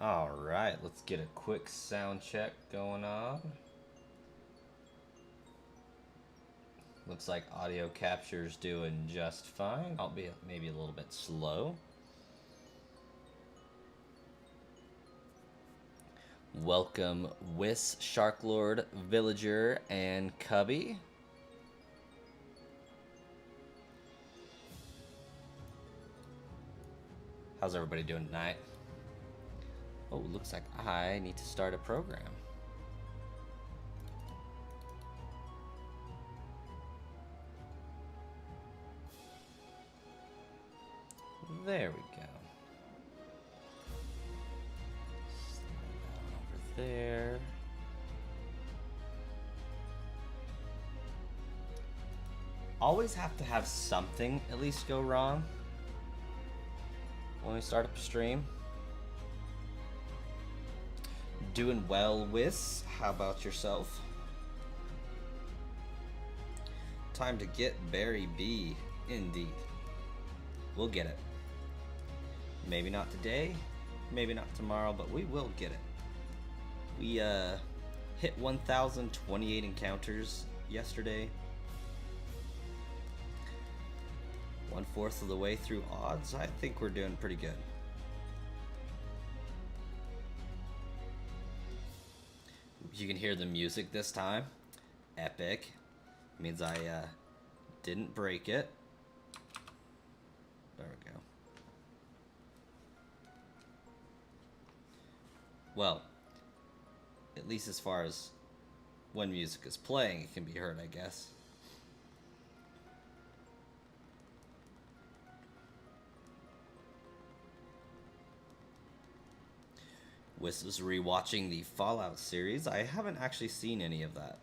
All right, let's get a quick sound check going on. Looks like audio capture's doing just fine, albeit maybe a little bit slow. Welcome, Whis, Sharklord, Villager, and Cubby. How's everybody doing tonight? Oh, looks like I need to start a program. There we go. Slide that on over there. Always have to have something at least go wrong when we start up a stream. Doing well, Whis. How about yourself? Time to get Barry B. Indeed. We'll get it. Maybe not today, maybe not tomorrow, but we will get it. We hit 1,028 encounters yesterday. 1/4 of the way through odds. I think we're doing pretty good. You can hear the music this time. Epic. Means I didn't break it. There we go. Well, at least as far as when music is playing, it can be heard, I guess. Whis is rewatching the Fallout series. I haven't actually seen any of that.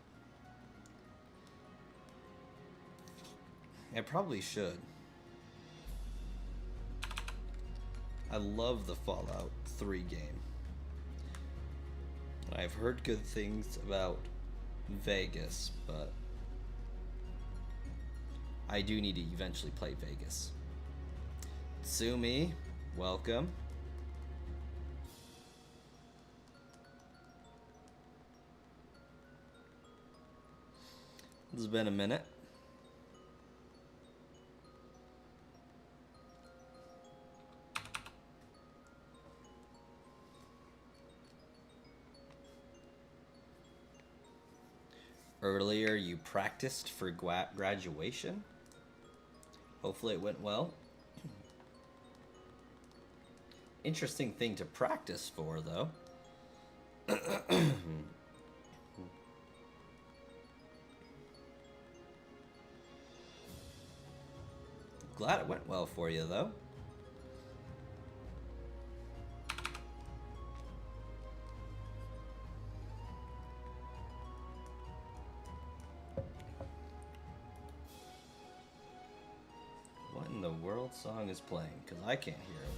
I probably should. I love the Fallout 3 game. I've heard good things about Vegas, but I do need to eventually play Vegas. Tsumi, welcome. It's been a minute. Earlier you practiced for graduation. Hopefully it went well. Interesting thing to practice for, though. Glad it went well for you, though. What in the world song is playing? Because I can't hear it.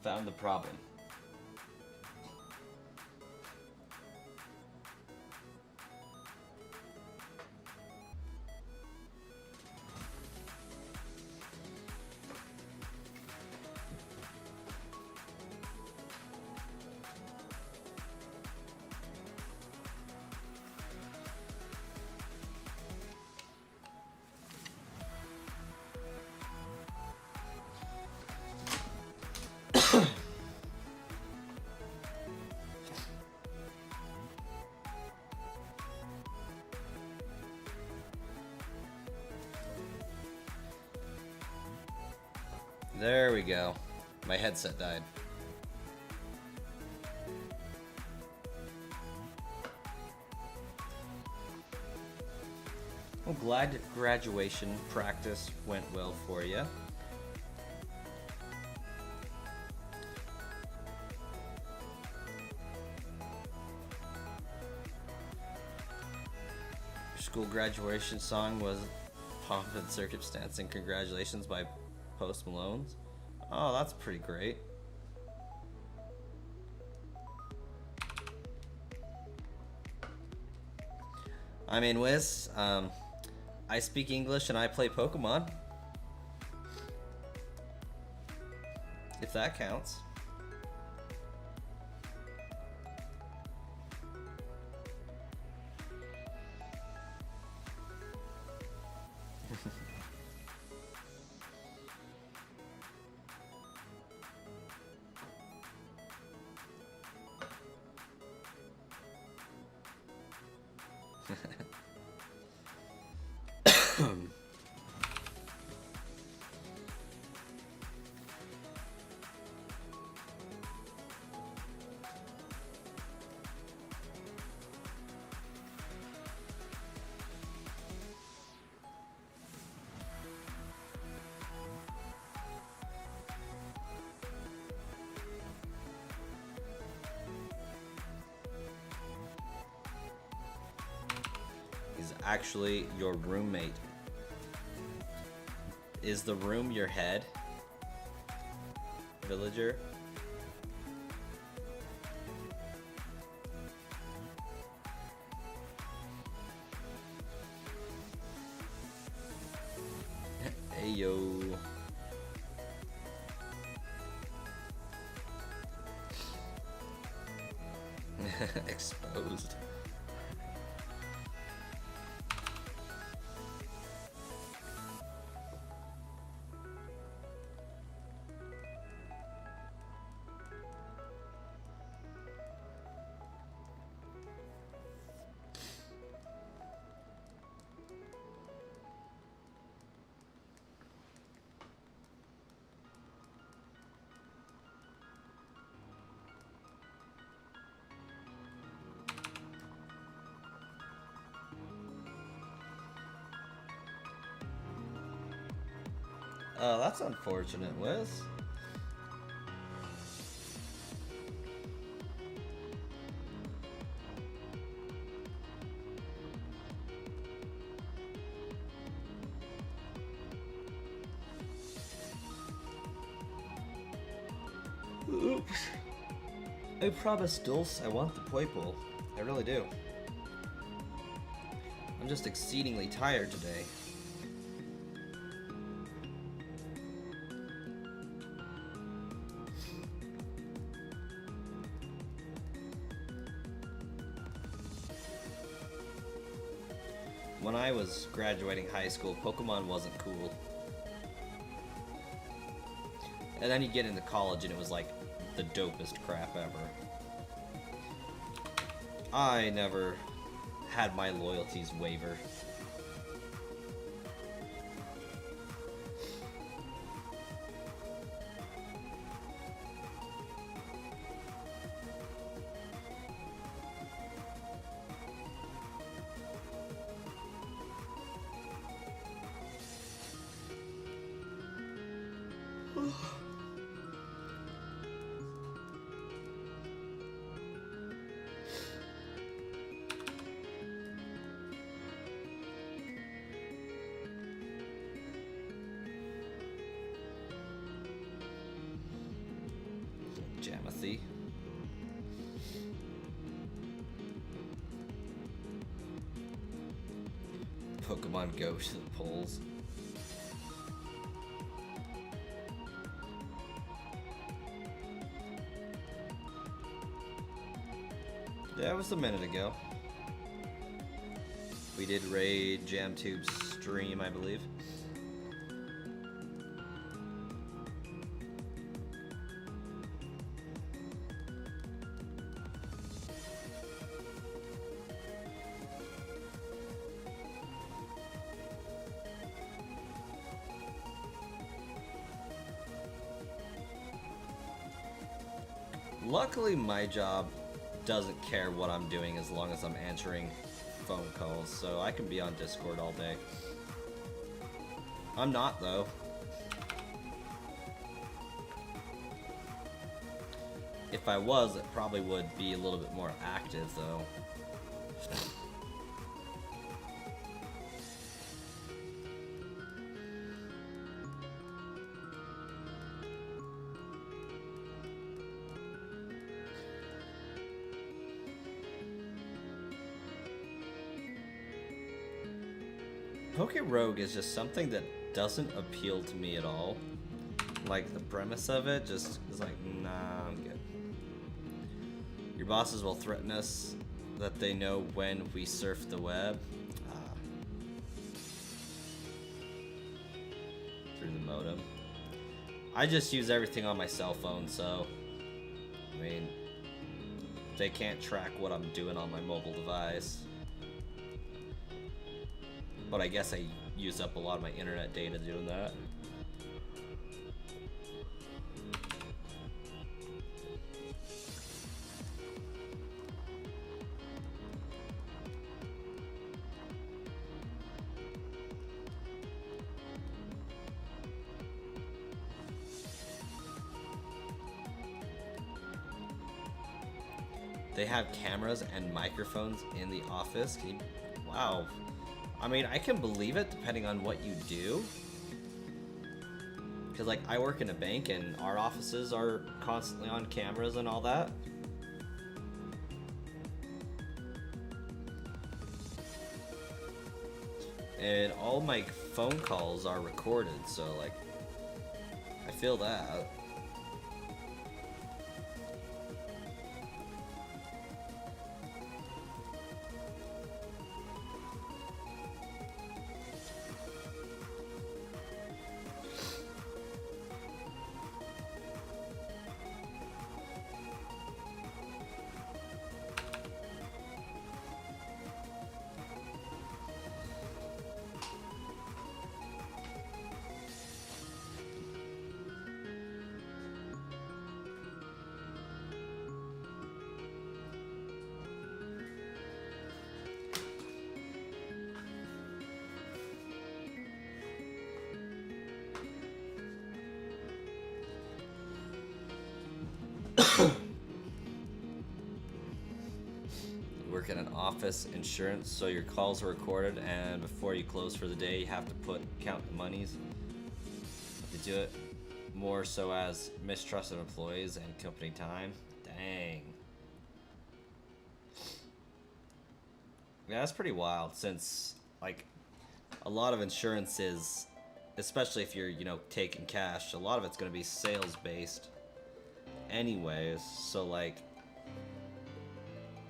Found the problem. There we go. My headset died. I'm glad graduation practice went well for you. Your school graduation song was Pomp and Circumstance and Congratulations by Post Malone. Oh, that's pretty great. I mean, Wiz, I speak English and I play Pokemon. If that counts. He's actually your roommate. Is the room your head, villager? Hey yo. Exposed. Oh, that's unfortunate, Wiz. Oops. I promised Dulce I want the Poipole. I really do. I'm just exceedingly tired today. When I was graduating high school, Pokemon wasn't cool. And then you get into college and it was like the dopest crap ever. I never had my loyalties waver. Jamathy. Pokemon Go to the polls. Yeah, it was a minute ago. We did raid JamTube's stream, I believe. Luckily, my job doesn't care what I'm doing as long as I'm answering phone calls, so I can be on Discord all day. I'm not, though. If I was, it probably would be a little bit more active, though. Poke Rogue is just something that doesn't appeal to me at all. Like, the premise of it just is like, nah, I'm good. Your bosses will threaten us that they know when we surf the web. Through the modem. I just use everything on my cell phone, so I mean, they can't track what I'm doing on my mobile device. But I guess I use up a lot of my internet data doing that. They have cameras and microphones in the office. Can you, wow. I mean, I can believe it depending on what you do. Because, like, I work in a bank and our offices are constantly on cameras and all that. And all my phone calls are recorded, so, like, I feel that. Work in an office insurance, so your calls are recorded, and before you close for the day, you have to count the monies. They do it more so as mistrust of employees and company time. Dang. Yeah, that's pretty wild, since, like, a lot of insurance is, especially if you're, you know, taking cash, a lot of it's going to be sales based anyways, so, like,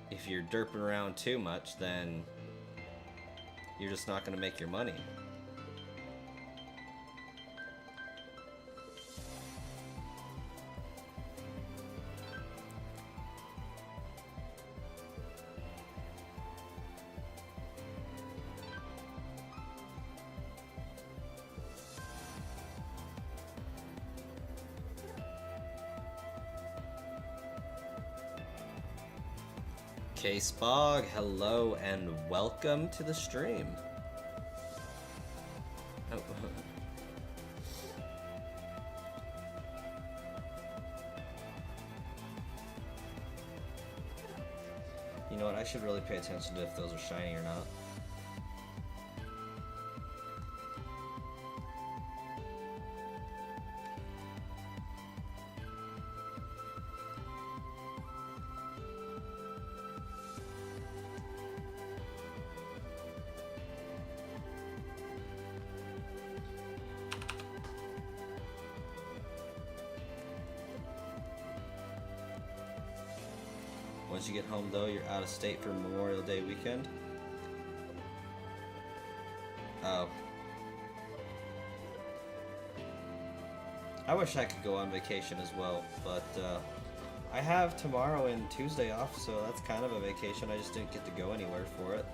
if you're derping around too much, then you're just not going to make your money. K-Spog, hello and welcome to the stream. Oh. You know what, I should really pay attention to if those are shiny or not. Once you get home, though, you're out of state for Memorial Day weekend. Oh. I wish I could go on vacation as well, but I have tomorrow and Tuesday off, so that's kind of a vacation. I just didn't get to go anywhere for it.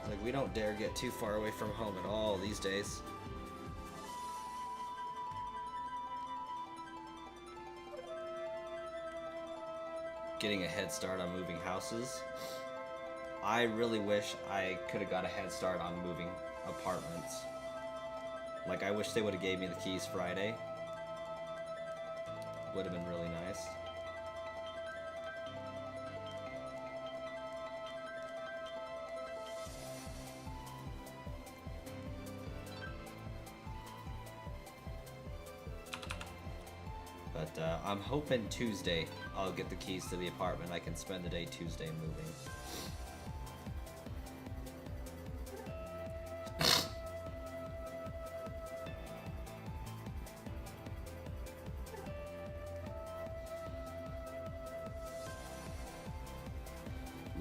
Like, we don't dare get too far away from home at all these days. getting a head start on moving houses. I really wish I could have got a head start on moving apartments. Like, I wish they would have gave me the keys Friday. Would have been really nice. But I'm hoping Tuesday I'll get the keys to the apartment. I can spend the day Tuesday moving.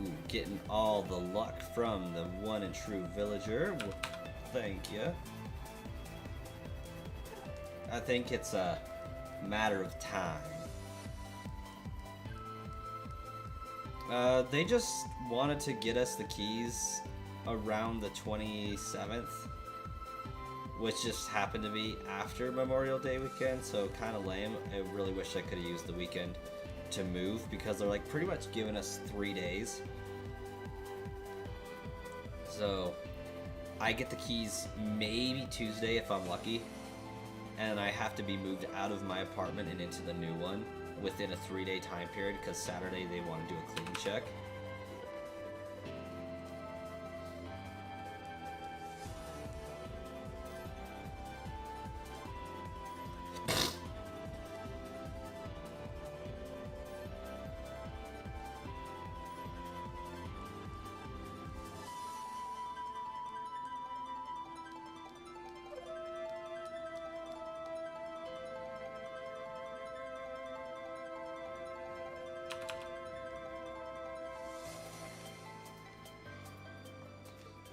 Ooh, getting all the luck from the one and true villager. Thank you. I think it's a matter of time. They just wanted to get us the keys around the 27th, which just happened to be after Memorial Day weekend, so kind of lame. I really wish I could have used the weekend to move, because they're like pretty much giving us 3 days. So I get the keys maybe Tuesday if I'm lucky, and I have to be moved out of my apartment and into the new one within a 3-day time period, because Saturday they want to do a clean check.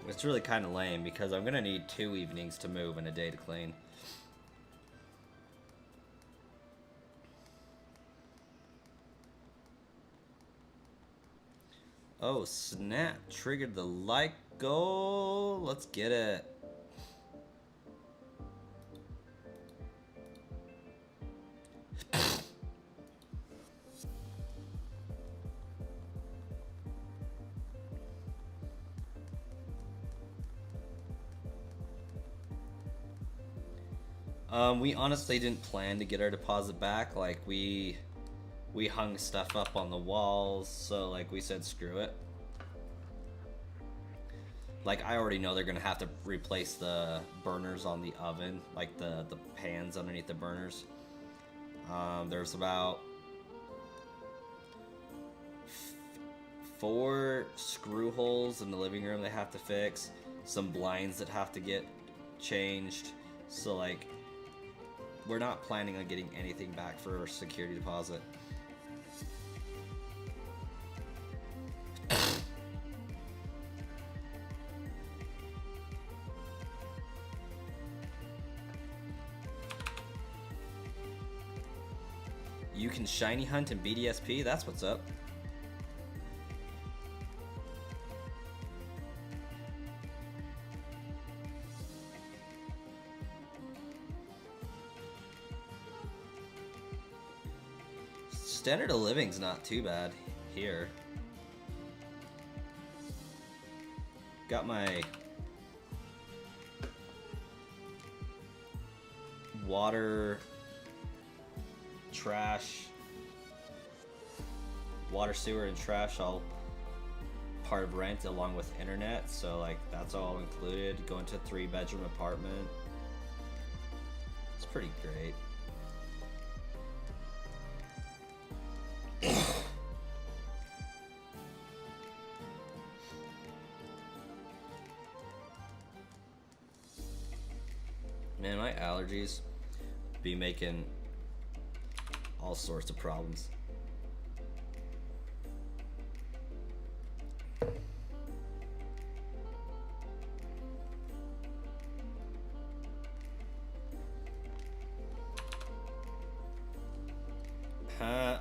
It's really kind of lame, because I'm gonna need 2 evenings to move and a day to clean. Oh snap, triggered the like goal. Let's get it. We honestly didn't plan to get our deposit back. Like, we hung stuff up on the walls, so like we said screw it. Like, I already know they're gonna have to replace the burners on the oven, like the pans underneath the burners. There's about 4 screw holes in the living room they have to fix, some blinds that have to get changed. So like, we're not planning on getting anything back for our security deposit. You can shiny hunt in BDSP? That's what's up. Standard of living's not too bad here. Got my water, trash, water, sewer, and trash all part of rent along with internet, so like that's all included. Going to a 3-bedroom apartment. It's pretty great. Man, my allergies be making all sorts of problems.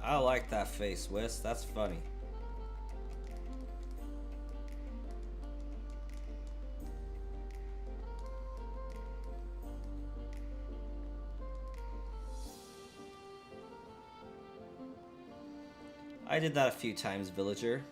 I like that face, Wiss. That's funny. I did that a few times, villager.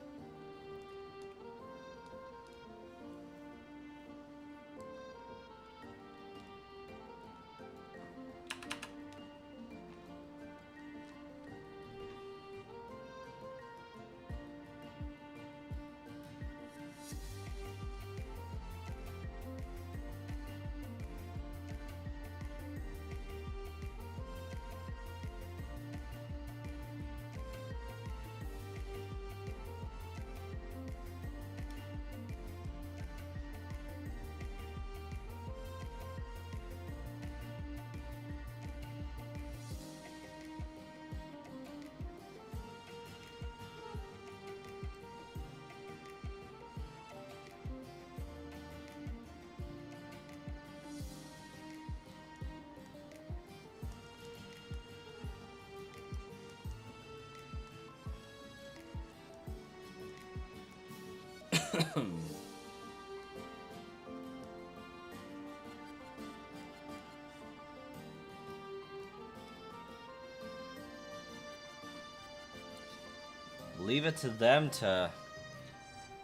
Leave it to them to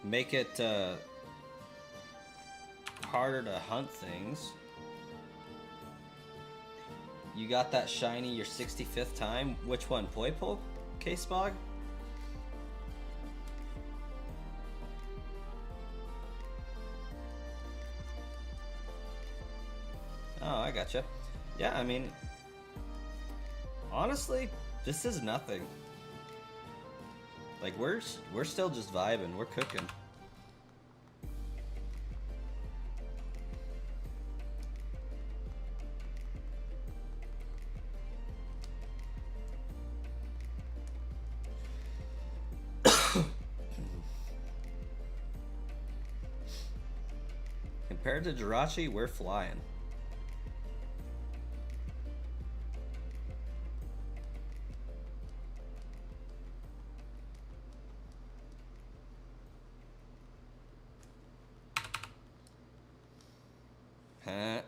make it harder to hunt things. You got that shiny your 65th time? Which one? Poipole? K-Spog? Oh, I gotcha. Yeah, I mean, honestly, this is nothing. Like, we're still just vibing. We're cooking. Compared to Jirachi, we're flying. Huh?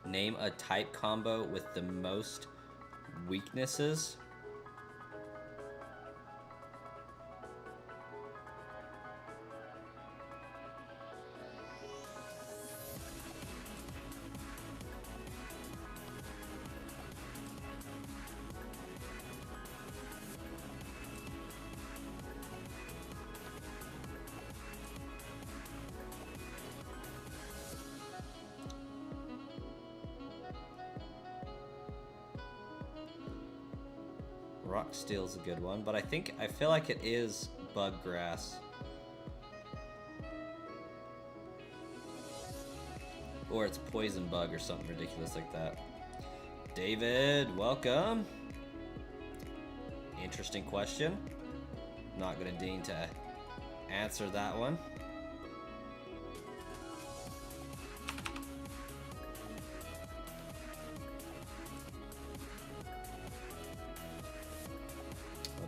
Name a type combo with the most weaknesses. Rock Steel's a good one, but I feel like it is Bug Grass. Or it's Poison Bug or something ridiculous like that. David, welcome. Interesting question. Not gonna deign to answer that one.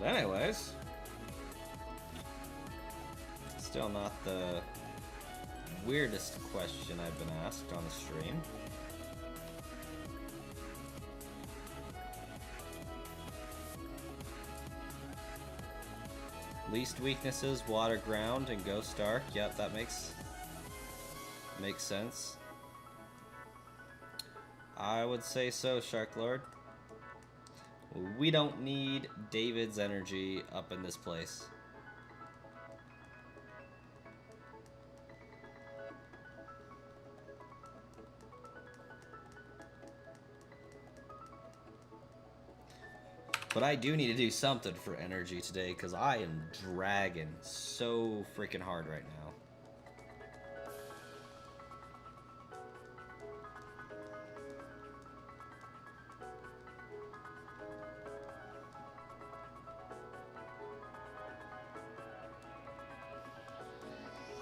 But anyways, still not the weirdest question I've been asked on the stream. Least weaknesses, Water, Ground, and Ghost Arc. Yep, that makes sense. I would say so, Shark Lord. We don't need David's energy up in this place. But I do need to do something for energy today because I am dragging so freaking hard right now.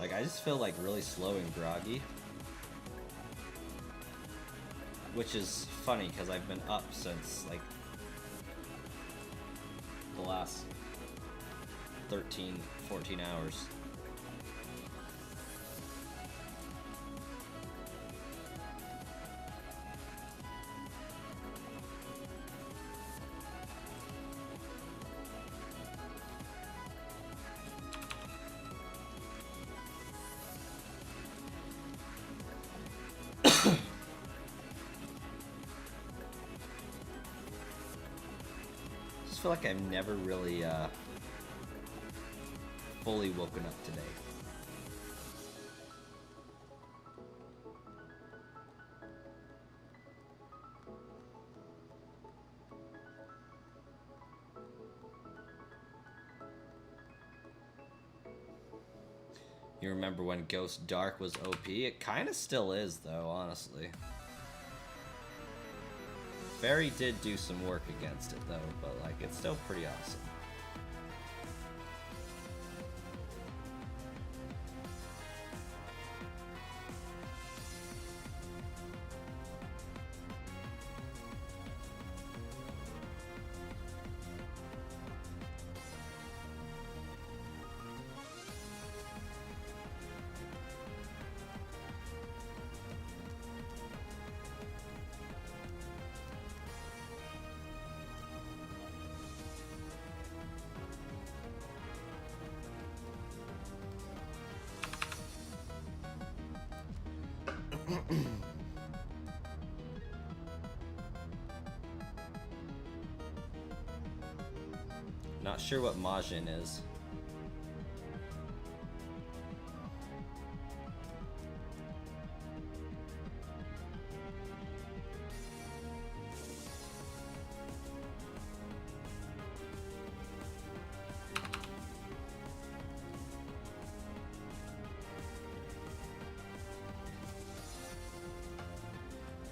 Like, I just feel like really slow and groggy. Which is funny, because I've been up since, like, the last 13, 14 hours. I feel like I've never really fully woken up today. You remember when Ghost Dark was OP? It kind of still is, though, honestly. Barry did do some work against it, though, but, like, it's still pretty awesome. Not sure what Majin is.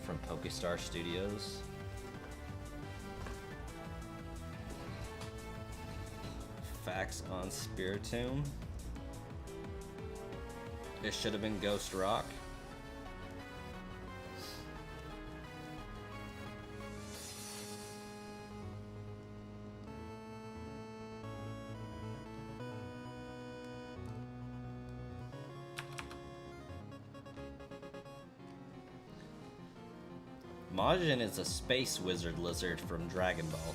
From Pokestar Studios. Facts on Spiritomb. It should have been Ghost Rock. Majin is a space wizard lizard from Dragon Ball.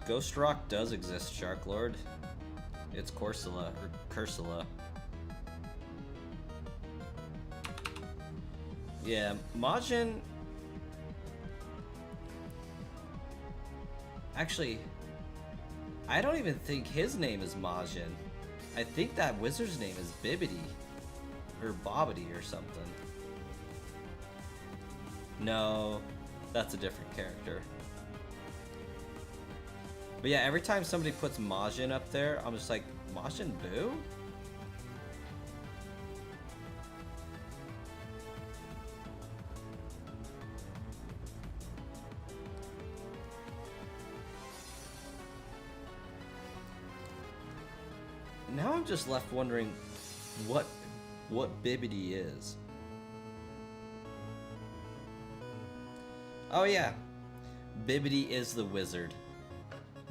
Ghost Rock does exist, Shark Lord. It's Corsola, or Cursula. Yeah, Majin... Actually, I don't even think his name is Majin. I think that wizard's name is Bibbidi. Or Bobbidi or something. No, that's a different character. But yeah, every time somebody puts Majin up there, I'm just like, Majin Buu? Now I'm just left wondering what Bibbidi is. Oh yeah, Bibbidi is the wizard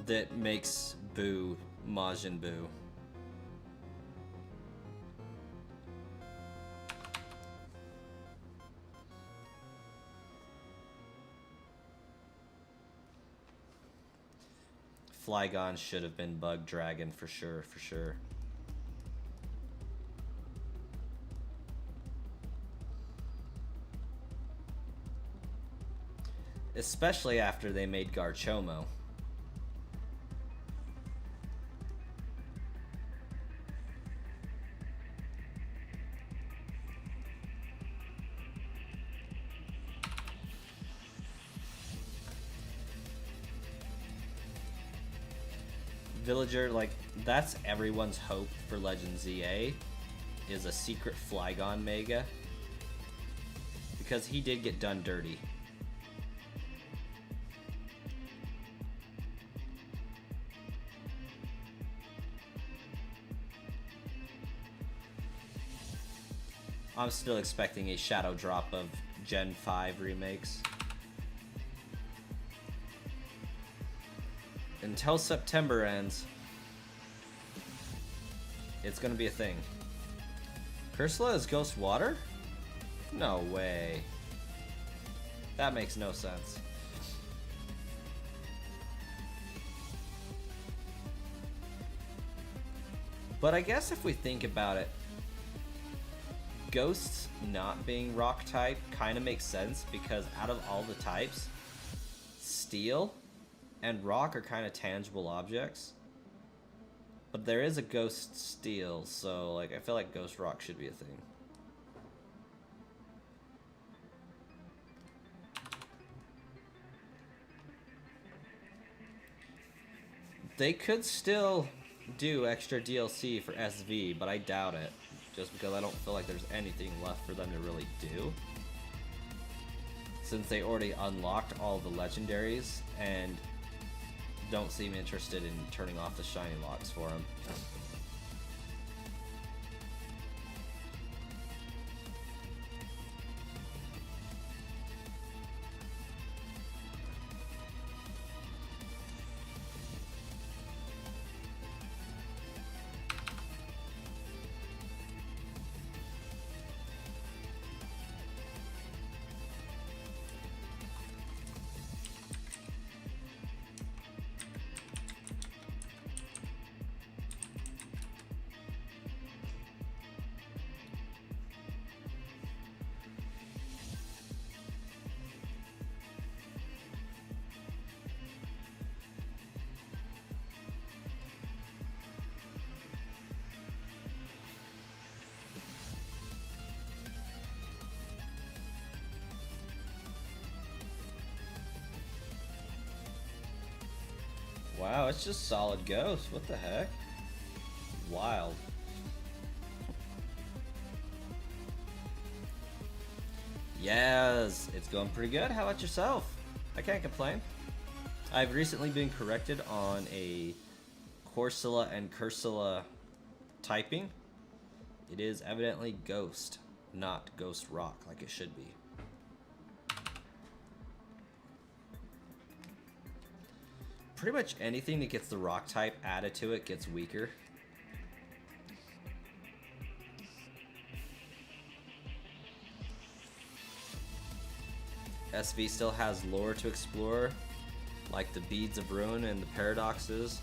that makes Buu Majin Buu. Flygon should have been Bug Dragon for sure, for sure. Especially after they made Garchomo. Villager, like, that's everyone's hope for Legend ZA, is a secret Flygon Mega. Because he did get done dirty. I'm still expecting a shadow drop of Gen 5 remakes. Until September ends, it's gonna be a thing. Cursula is Ghost Water? No way. That makes no sense. But I guess if we think about it, Ghosts not being rock type kind of makes sense because out of all the types, Steel and Rock are kind of tangible objects. But there is a Ghost Steel, so like I feel like Ghost Rock should be a thing. They could still do extra DLC for SV, but I doubt it. Just because I don't feel like there's anything left for them to really do. Since they already unlocked all the legendaries and don't seem interested in turning off the shiny locks for them. Wow, it's just solid Ghost. What the heck? Wild. Yes, it's going pretty good. How about yourself? I can't complain. I've recently been corrected on a Corsola and Cursula typing. It is evidently Ghost, not Ghost Rock like it should be. Pretty much anything that gets the rock type added to it gets weaker. SV still has lore to explore, like the Beads of Ruin and the Paradoxes.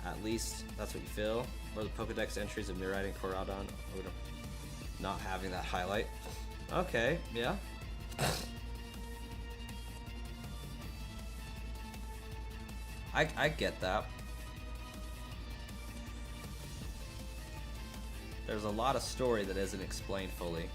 At least that's what you feel. Or the Pokedex entries of Mirite and Koraidon. Not having that highlight. Okay, yeah. I get that. There's a lot of story that isn't explained fully.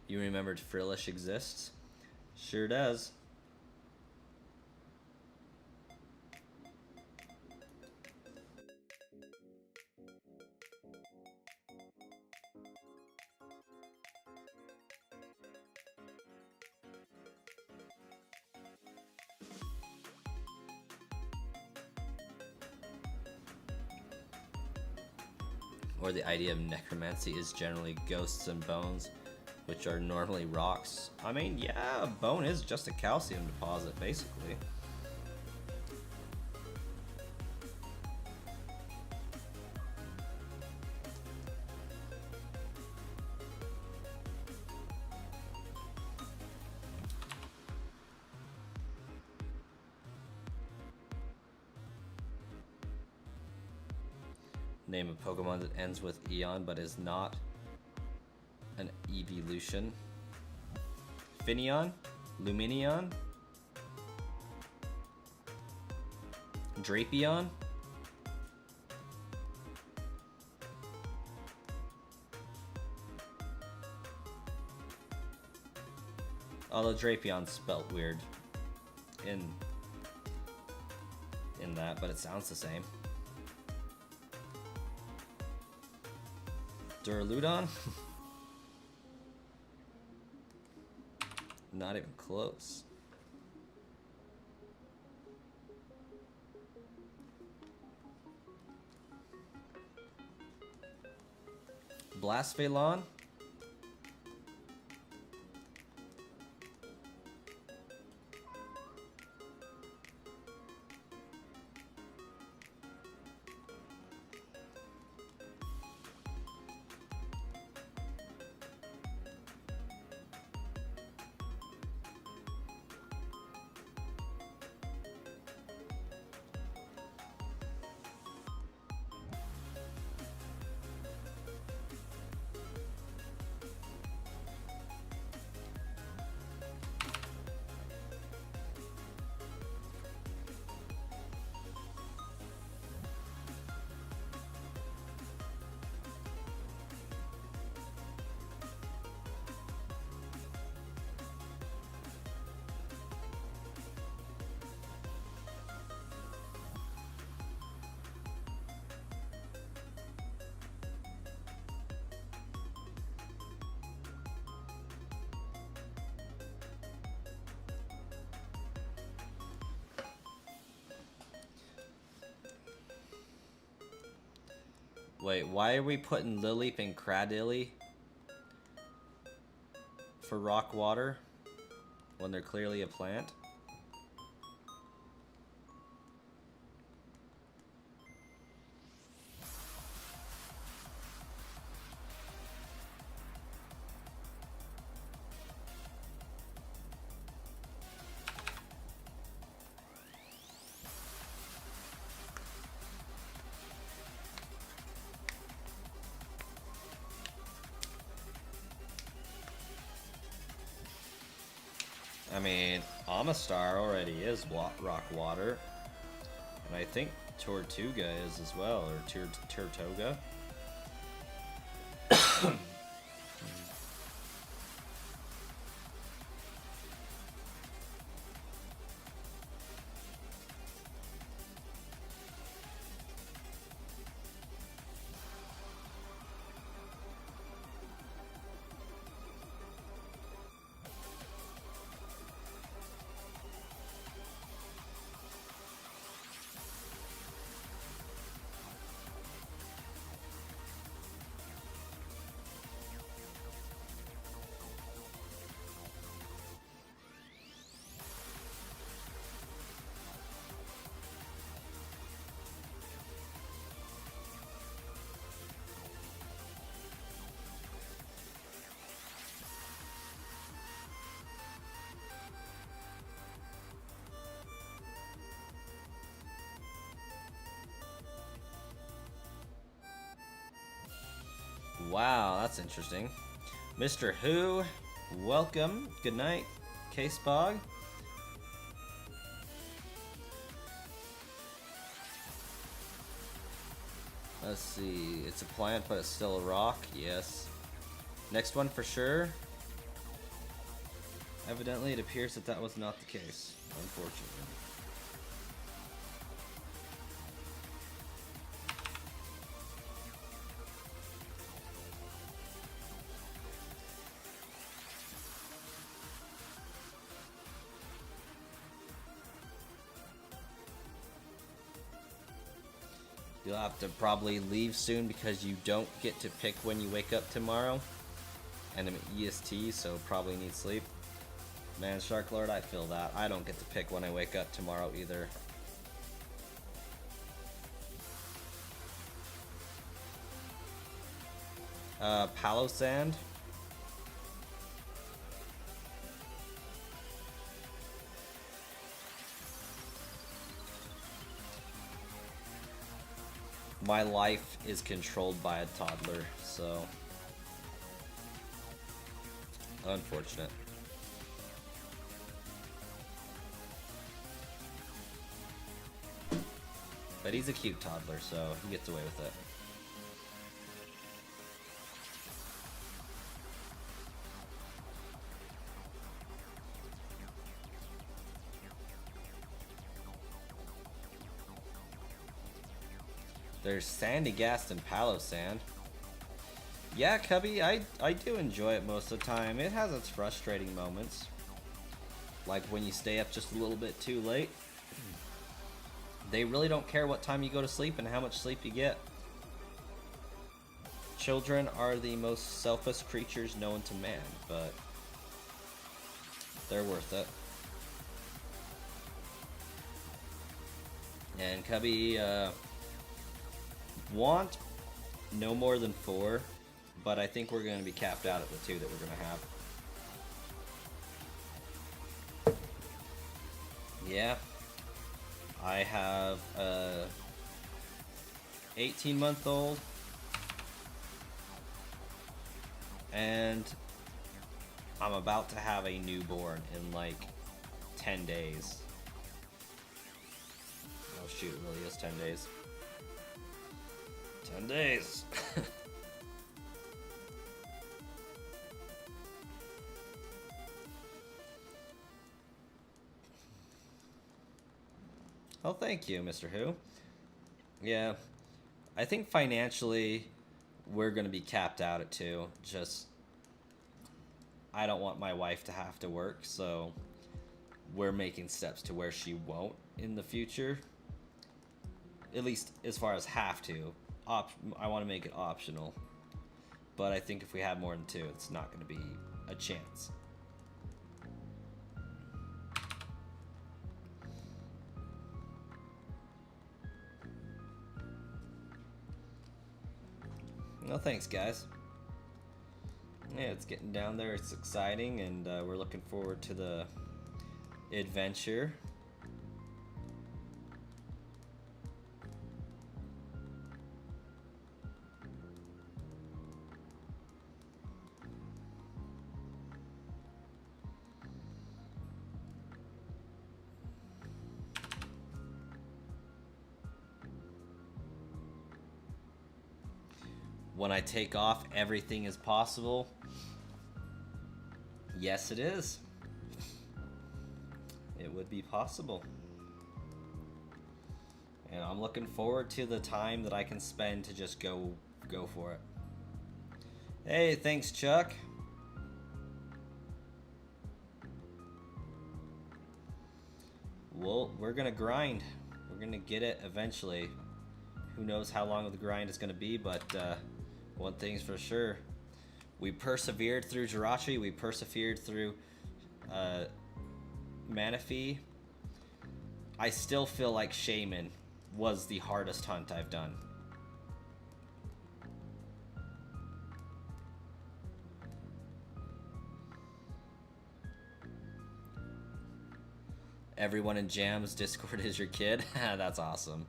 You remembered Frillish exists? Sure does. Or the idea of necromancy is generally ghosts and bones, which are normally rocks. I mean, yeah, a bone is just a calcium deposit, basically. Name a Pokemon that ends with Eon but is not an evolution. Finneon? Lumineon? Drapion? Although Drapion's spelt weird in that, but it sounds the same. Duraludon? Not even close. Blasphalon? Wait, why are we putting Lileep and Cradilly for rock water when they're clearly a plant? I mean, Amistar already is rock water, and I think Tortuga is as well, or Tortuga. Wow, that's interesting. Mr. Who, welcome. Good night, K-Spog. Let's see. It's a plant, but it's still a rock. Yes. Next one for sure. Evidently, it appears that that was not the case, unfortunately. You'll have to probably leave soon because you don't get to pick when you wake up tomorrow. And I'm EST, so probably need sleep. Man, Shark Lord, I feel that. I don't get to pick when I wake up tomorrow either. Palo Sand. My life is controlled by a toddler, so unfortunate. But he's a cute toddler, so he gets away with it. There's Sandygast and Palo Sand. Yeah, Cubby, I do enjoy it most of the time. It has its frustrating moments. Like when you stay up just a little bit too late. They really don't care what time you go to sleep and how much sleep you get. Children are the most selfish creatures known to man, but they're worth it. And Cubby, want no more than 4, but I think we're going to be capped out at the 2 that we're going to have. Yeah. I have a 18-month-old and I'm about to have a newborn in like 10 days. Oh shoot, it really is 10 days. 10 days. Oh, thank you, Mr. Who. Yeah, I think financially we're going to be capped out at 2. Just, I don't want my wife to have to work, so we're making steps to where she won't in the future. At least as far as have to. I want to make it optional. But I think if we have more than 2, it's not going to be a chance. No thanks, guys. Yeah, it's getting down there. It's exciting, and we're looking forward to the adventure. When I take off, everything is possible. Yes, it is. It would be possible. And I'm looking forward to the time that I can spend to just go for it. Hey, thanks, Chuck. Well, we're gonna grind. We're gonna get it eventually. Who knows how long the grind is gonna be, but one thing's for sure. We persevered through Jirachi. We persevered through Manaphy. I still feel like Shaman was the hardest hunt I've done. Everyone in Jam's Discord is your kid? That's awesome.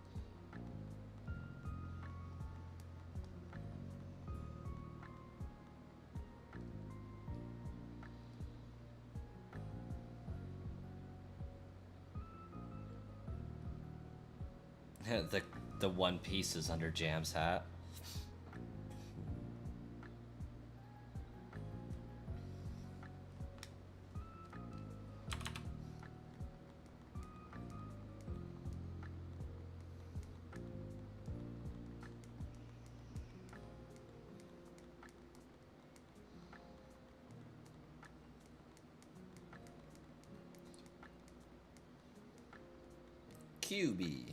the One Piece is under Jam's hat. QB.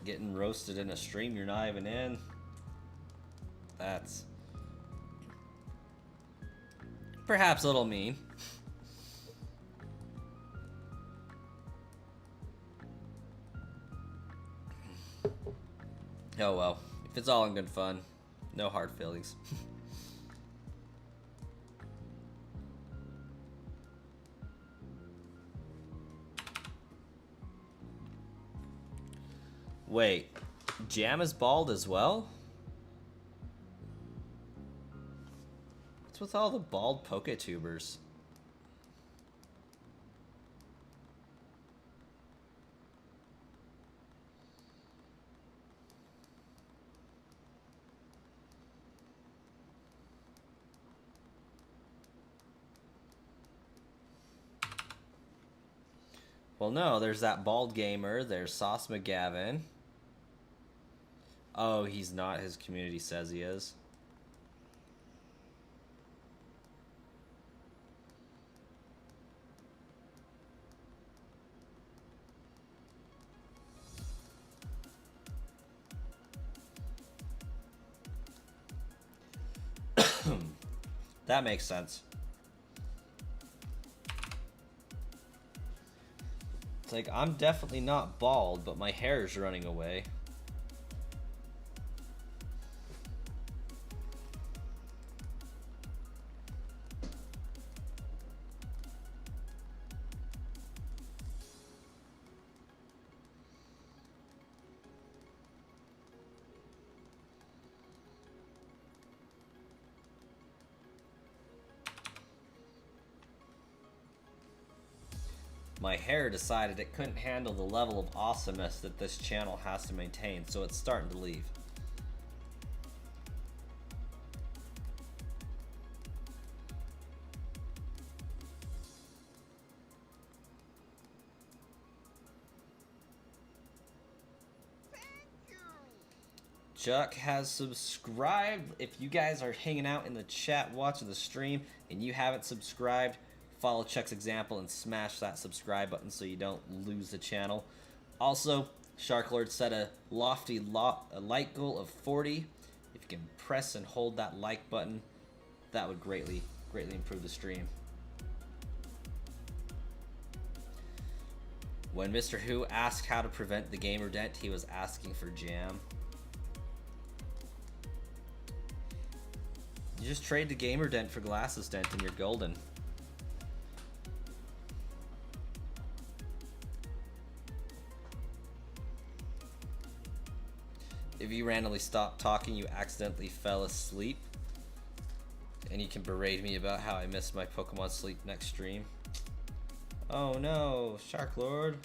Getting roasted in a stream you're not even in. That's perhaps a little mean. Oh well, if it's all in good fun, no hard feelings. Wait, Jam is bald as well? What's with all the bald Poketubers? Well, no, there's that bald gamer. There's Sauce McGavin. Oh, he's not. His community says he is. That makes sense. It's like, I'm definitely not bald, but my hair is running away. My hair decided it couldn't handle the level of awesomeness that this channel has to maintain, so it's starting to leave. Chuck has subscribed. If you guys are hanging out in the chat watching the stream and you haven't subscribed, follow Chuck's example and smash that subscribe button so you don't lose the channel. Also, Sharklord set a lofty like goal of 40. If you can press and hold that like button, that would greatly improve the stream. When Mr. Who asked how to prevent the gamer dent, he was asking for jam. You just trade the gamer dent for glasses dent and you're golden. If you randomly stop talking, you accidentally fell asleep. And you can berate me about how I missed my Pokemon Sleep next stream. Oh no, Sharklord.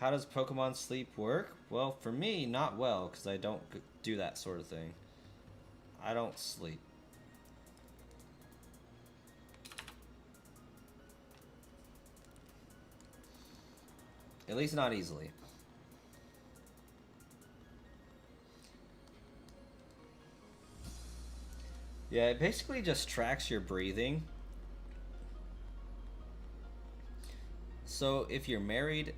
How does Pokemon Sleep work? Well, for me, not well, because I don't do that sort of thing. I don't sleep. At least not easily. Yeah, it basically just tracks your breathing. So if you're married,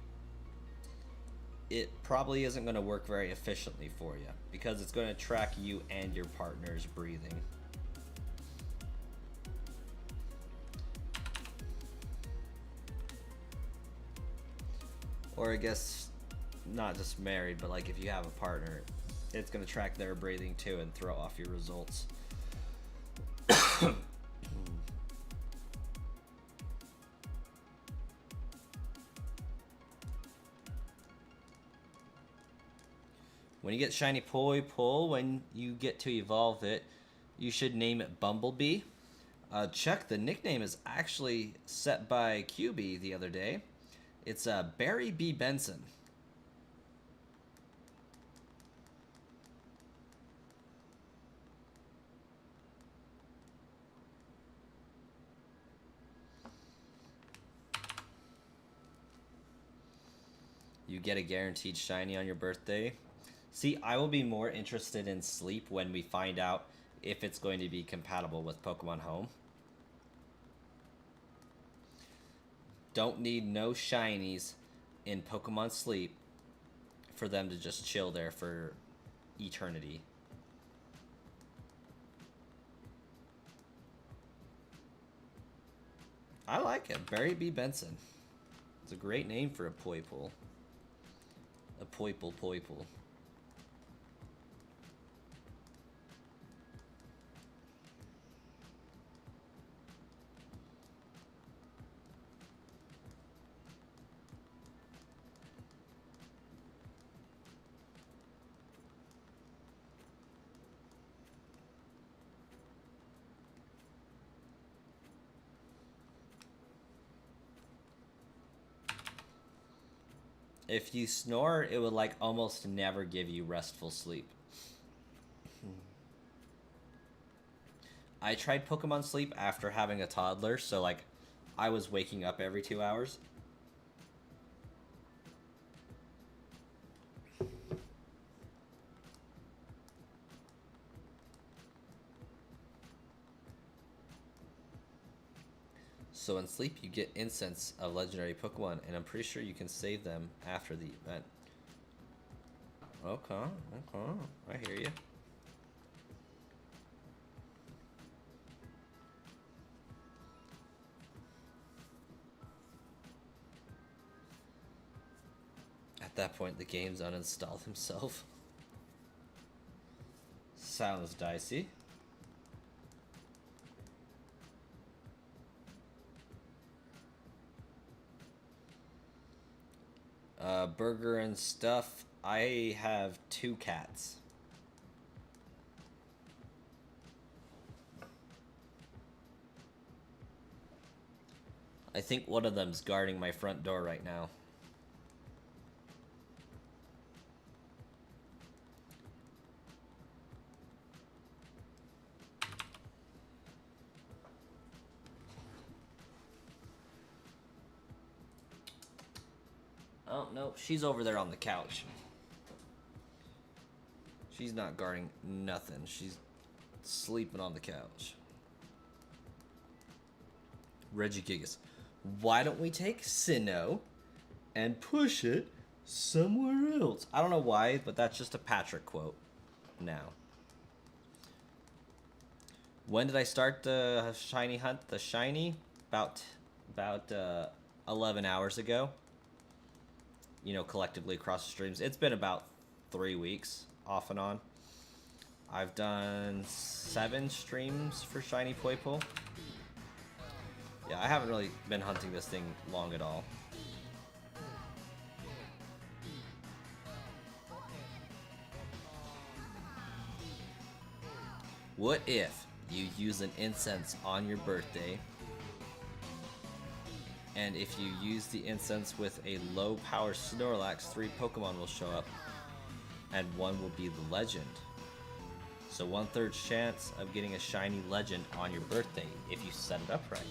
it probably isn't going to work very efficiently for you because it's going to track you and your partner's breathing. Or I guess not just married, but like if you have a partner, it's going to track their breathing too and throw off your results. When you get shiny Poipole, when you get to evolve it, you should name it Bumblebee. Chuck, the nickname is actually set by QB the other day. It's Barry B. Benson. You get a guaranteed shiny on your birthday. See, I will be more interested in Sleep when we find out if it's going to be compatible with Pokemon Home. Don't need no shinies. in Pokemon Sleep for them to just chill there for eternity. I like it. Barry B. Benson. It's a great name for a Poipole. A Poipole. If you snore, it would like almost never give you restful sleep. I tried Pokemon Sleep after having a toddler, so like I was waking up every 2 hours. So in Sleep, you get incense of legendary Pokemon, and I'm pretty sure you can save them after the event. Okay, I hear you. At that point, the game's uninstalled himself. Sounds dicey. Burger and stuff. I have 2 cats. I think one of them's guarding my front door right now. Oh, no, she's over there on the couch. She's not guarding nothing. She's sleeping on the couch. Regigigas. Why don't we take Sinnoh and push it somewhere else? I don't know why, but that's just a Patrick quote now. When did I start the shiny hunt? The shiny? About 11 hours ago. You know, collectively across the streams. It's been about 3 weeks, off and on. I've done 7 streams for shiny Poipole. Yeah, I haven't really been hunting this thing long at all. What if you use an incense on your birthday, and if you use the incense with a low power Snorlax, 3 Pokemon will show up, and 1 will be the legend. So 1/3 chance of getting a shiny legend on your birthday if you set it up right.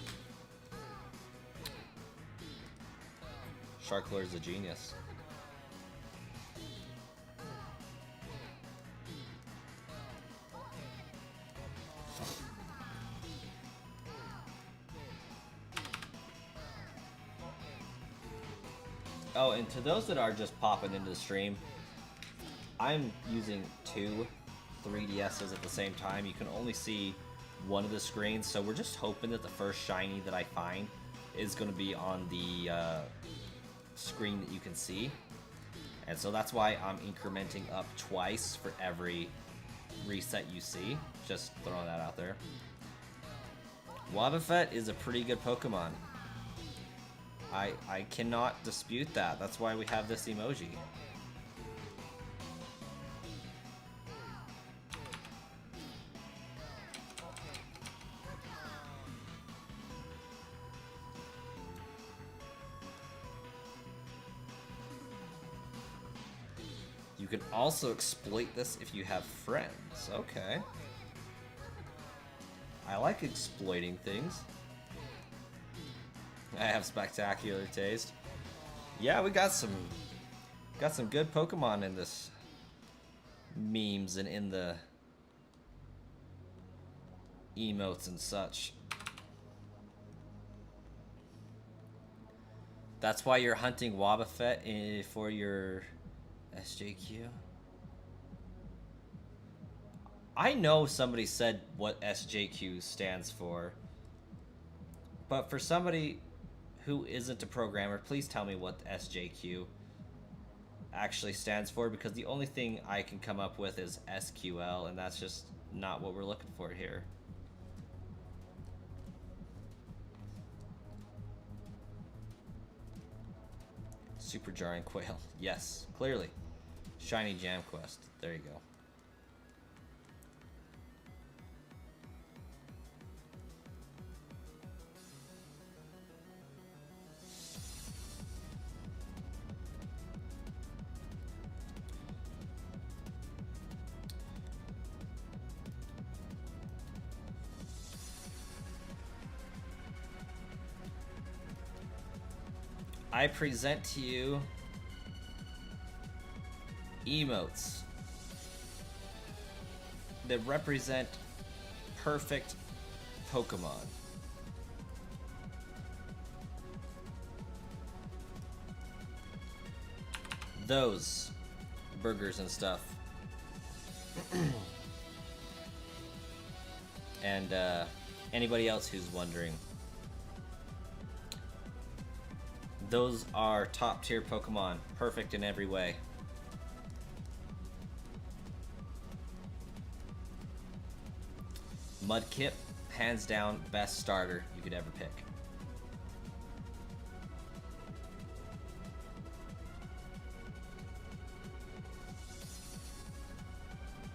Sharklord's a genius. Oh, and to those that are just popping into the stream, I'm using 2 3DSs at the same time. You can only see one of the screens, so we're just hoping that the first shiny that I find is going to be on the screen that you can see. And so that's why I'm incrementing up twice for every reset you see. Just throwing that out there. Wobbuffet is a pretty good Pokemon. I cannot dispute that. That's why we have this emoji. You can also exploit this if you have friends. Okay. I like exploiting things. I have spectacular taste. Yeah, we got some good Pokemon in this memes and in the emotes and such. That's why you're hunting Wobbuffet for your SJQ? I know somebody said what SJQ stands for, but for somebody who isn't a programmer, please tell me what SJQ actually stands for, because the only thing I can come up with is SQL, and that's just not what we're looking for here. Super Jarring Quail. Yes, clearly. Shiny Jam Quest. There you go. I present to you emotes that represent perfect Pokemon. Those burgers and stuff. And anybody else who's wondering, those are top tier Pokemon, perfect in every way. Mudkip, hands down, best starter you could ever pick.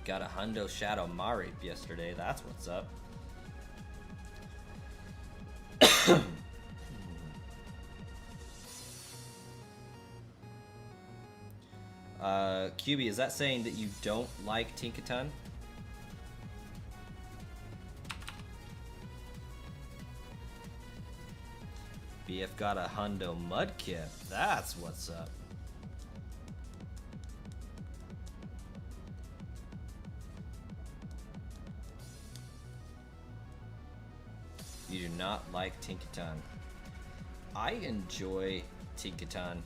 Got a Hundo Shadow Marip yesterday, that's what's up. QB, is that saying that you don't like Tinkaton? BF got a Hundo Mudkip, that's what's up. You do not like Tinkaton. I enjoy Tinkaton.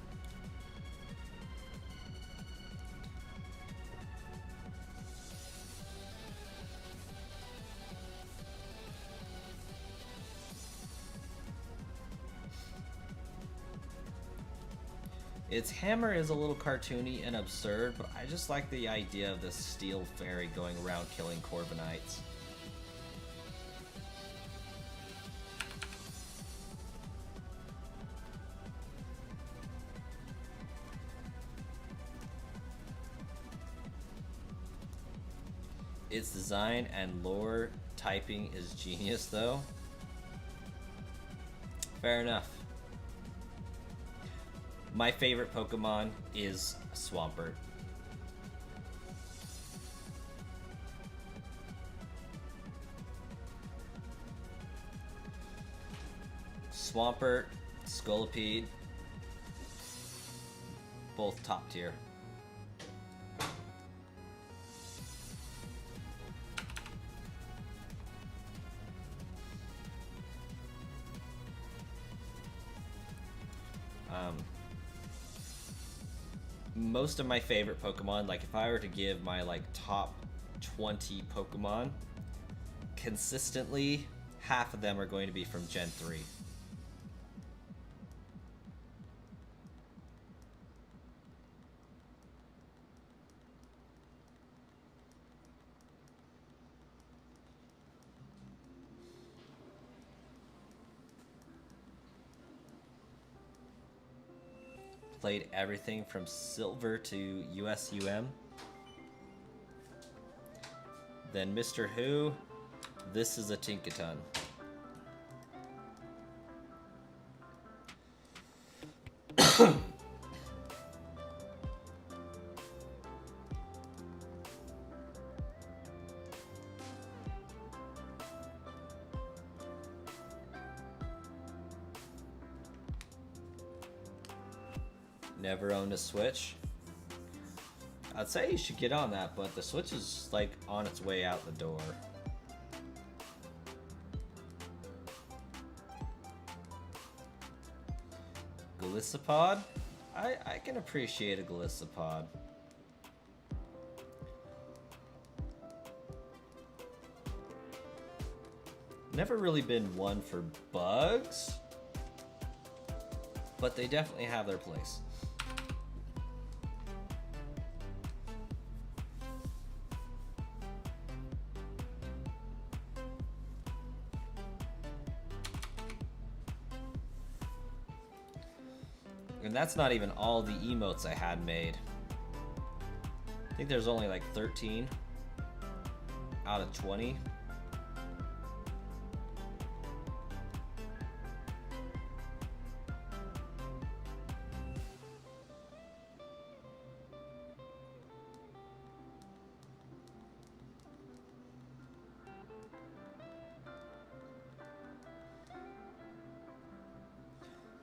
Its hammer is a little cartoony and absurd, but I just like the idea of this steel fairy going around killing Corviknights. Its design and lore typing is genius, though. Fair enough. My favorite Pokemon is Swampert. Swampert, Scolipede, both top tier. Most of my favorite Pokemon, like if I were to give my like top 20 Pokemon, consistently half of them are going to be from Gen 3. Played everything from Silver to USUM. Then Mr. Who, this is a Tinkaton. Never owned a Switch. I'd say you should get on that, but the Switch is like on its way out the door. Galissapod? I can appreciate a Galissapod. Never really been one for bugs, but they definitely have their place. And that's not even all the emotes I had made. I think there's only like 13 out of 20.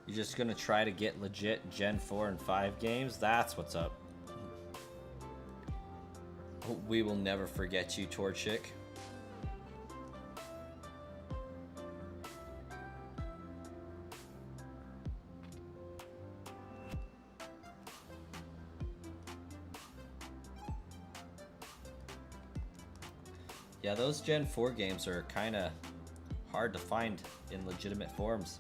You're just gonna try to get legit Gen 4 and 5 games? That's what's up. We will never forget you, Torchic. Yeah, those Gen 4 games are kinda hard to find in legitimate forms.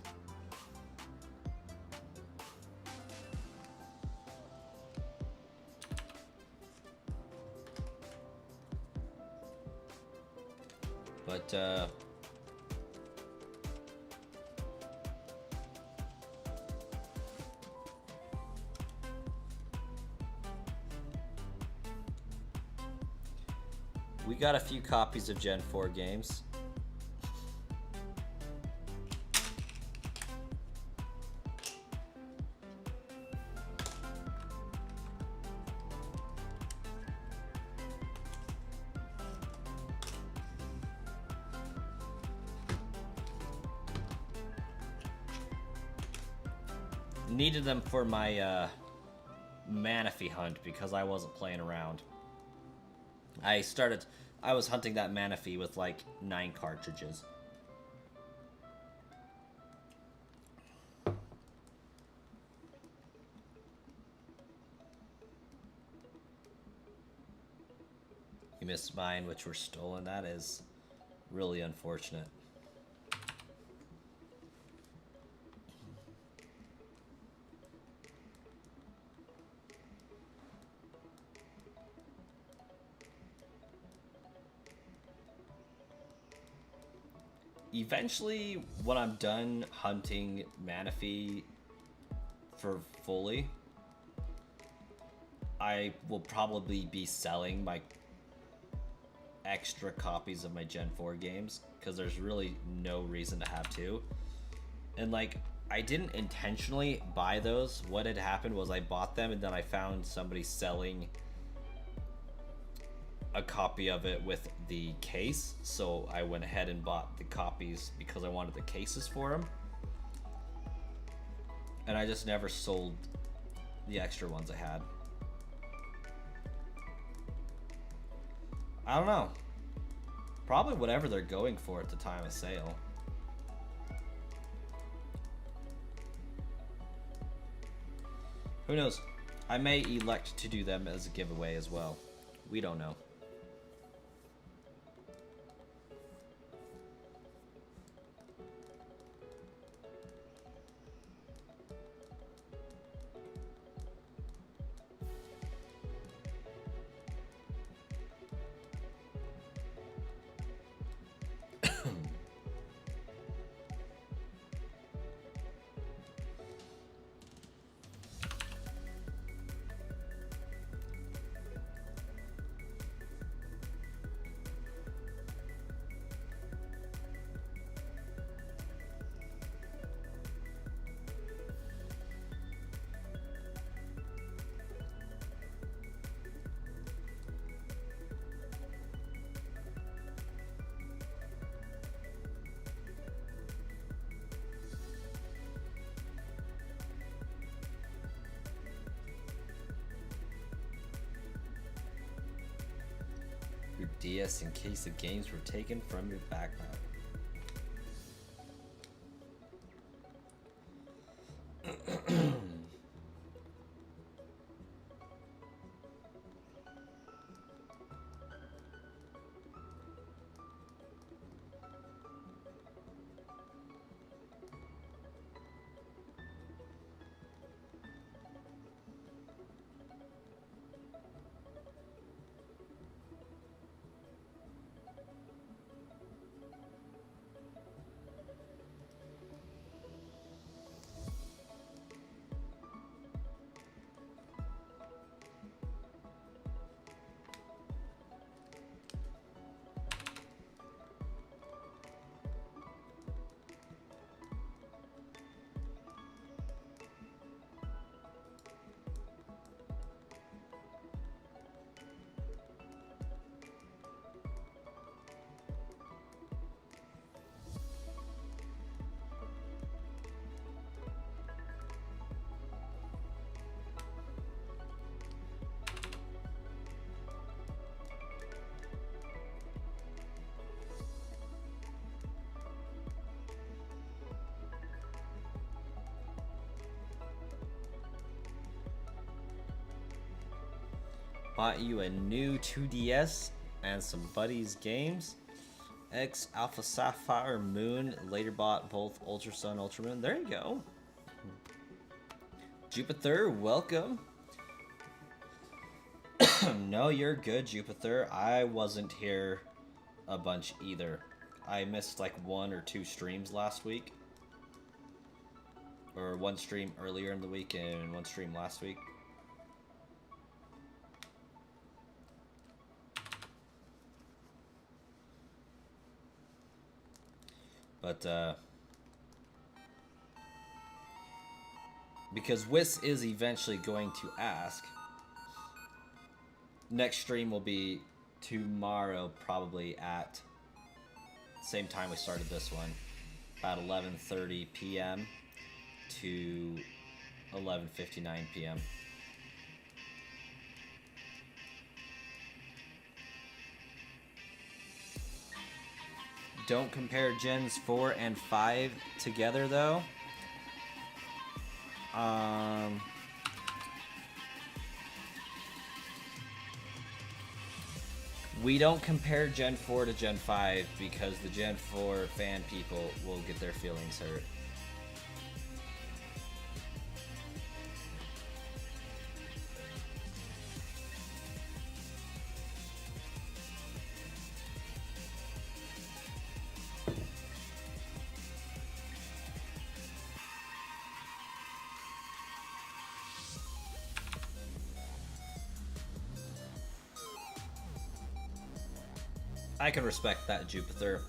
But, we got a few copies of Gen 4 games. Needed them for my Manaphy hunt because I wasn't playing around. I was hunting that Manaphy with like 9 cartridges. You missed mine, which were stolen. That is really unfortunate. Eventually, when I'm done hunting Manaphy for fully, I will probably be selling my extra copies of my Gen 4 games because there's really no reason to have two. And like, I didn't intentionally buy those. What had happened was I bought them and then I found somebody selling a copy of it with the case, so I went ahead and bought the copies because I wanted the cases for them, and I just never sold the extra ones I had. I don't know, probably whatever they're going for at the time of sale. Who knows, I may elect to do them as a giveaway as well. We don't know. Your DS in case the games were taken from your backpack. bought you a new 2DS and some buddies games. X Alpha Sapphire Moon later bought both Ultra Sun, Ultra Moon. There you go. Jupiter, welcome. No, you're good, Jupiter. I wasn't here a bunch either. I missed like 1 or 2 streams last week. Or 1 stream earlier in the week and 1 stream last week. But, because Wiss is eventually going to ask, next stream will be tomorrow, probably at same time we started this one, about 11:30 p.m. to 11:59 p.m. Don't compare Gens 4 and 5 together, though. We don't compare Gen 4 to Gen 5 because the Gen 4 fan people will get their feelings hurt. I can respect that, Jupiter.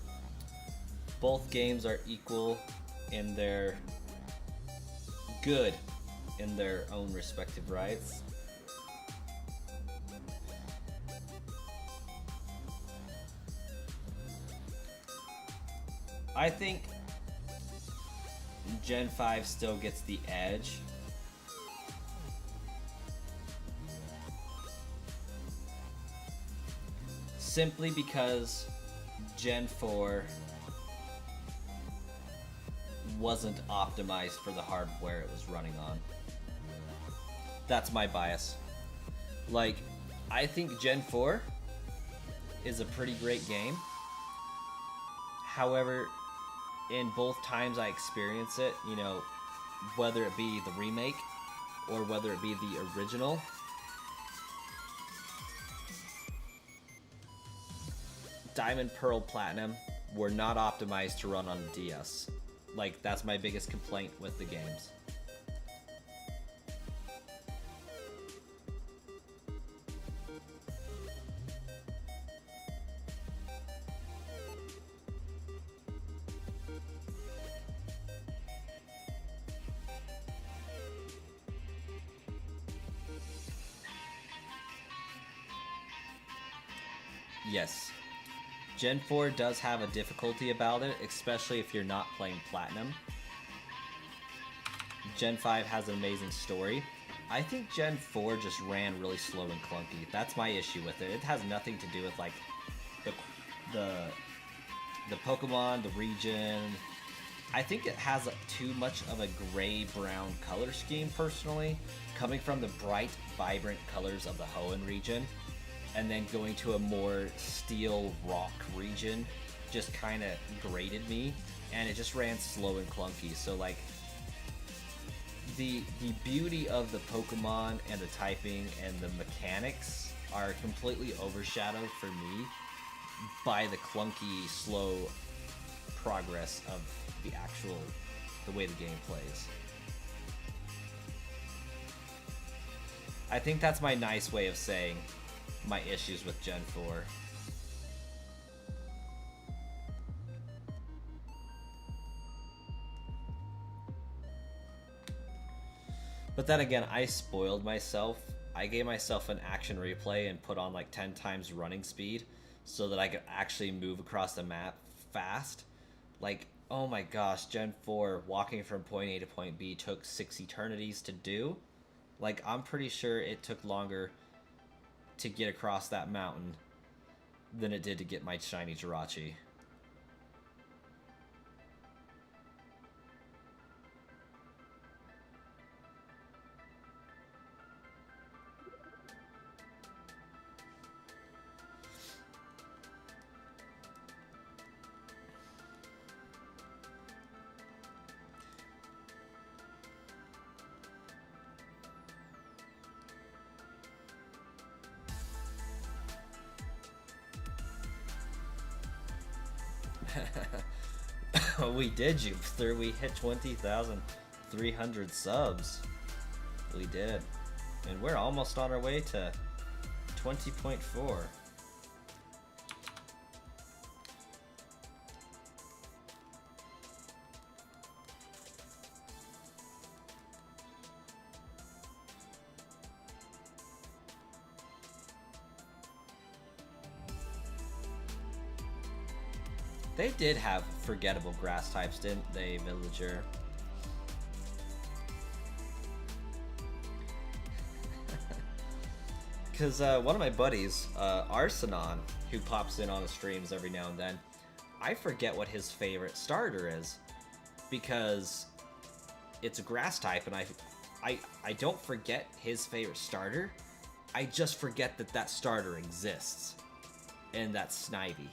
Both games are equal in their good in their own respective rights. I think Gen 5 still gets the edge. Simply because Gen 4 wasn't optimized for the hardware it was running on. That's my bias. Like, I think Gen 4 is a pretty great game. However, in both times I experience it, you know, whether it be the remake or whether it be the original, Diamond, Pearl, Platinum were not optimized to run on a DS. Like, that's my biggest complaint with the games. Yes. Gen 4 does have a difficulty about it, especially if you're not playing Platinum. Gen 5 has an amazing story. I think Gen 4 just ran really slow and clunky. That's my issue with it. It has nothing to do with like the Pokemon, the region. I think it has too much of a gray-brown color scheme personally, coming from the bright, vibrant colors of the Hoenn region. And then going to a more steel rock region just kind of grated me, and it just ran slow and clunky. So like the beauty of the Pokemon and the typing and the mechanics are completely overshadowed for me by the clunky, slow progress of the way the game plays. I think that's my nice way of saying my issues with Gen 4. But then again, I spoiled myself. I gave myself an action replay and put on like 10 times running speed so that I could actually move across the map fast. Like, oh my gosh, Gen 4 walking from point A to point B took 6 eternities to do. Like, I'm pretty sure it took longer to get across that mountain than it did to get my shiny Jirachi. We did, Jupiter. We hit 20,300 subs. We did. And we're almost on our way to 20.4. They did have forgettable grass types, didn't they, Villager? Because one of my buddies, Arsenon, who pops in on the streams every now and then, I forget what his favorite starter is. Because it's a grass type, and I don't forget his favorite starter. I just forget that that starter exists. And that's Snivy.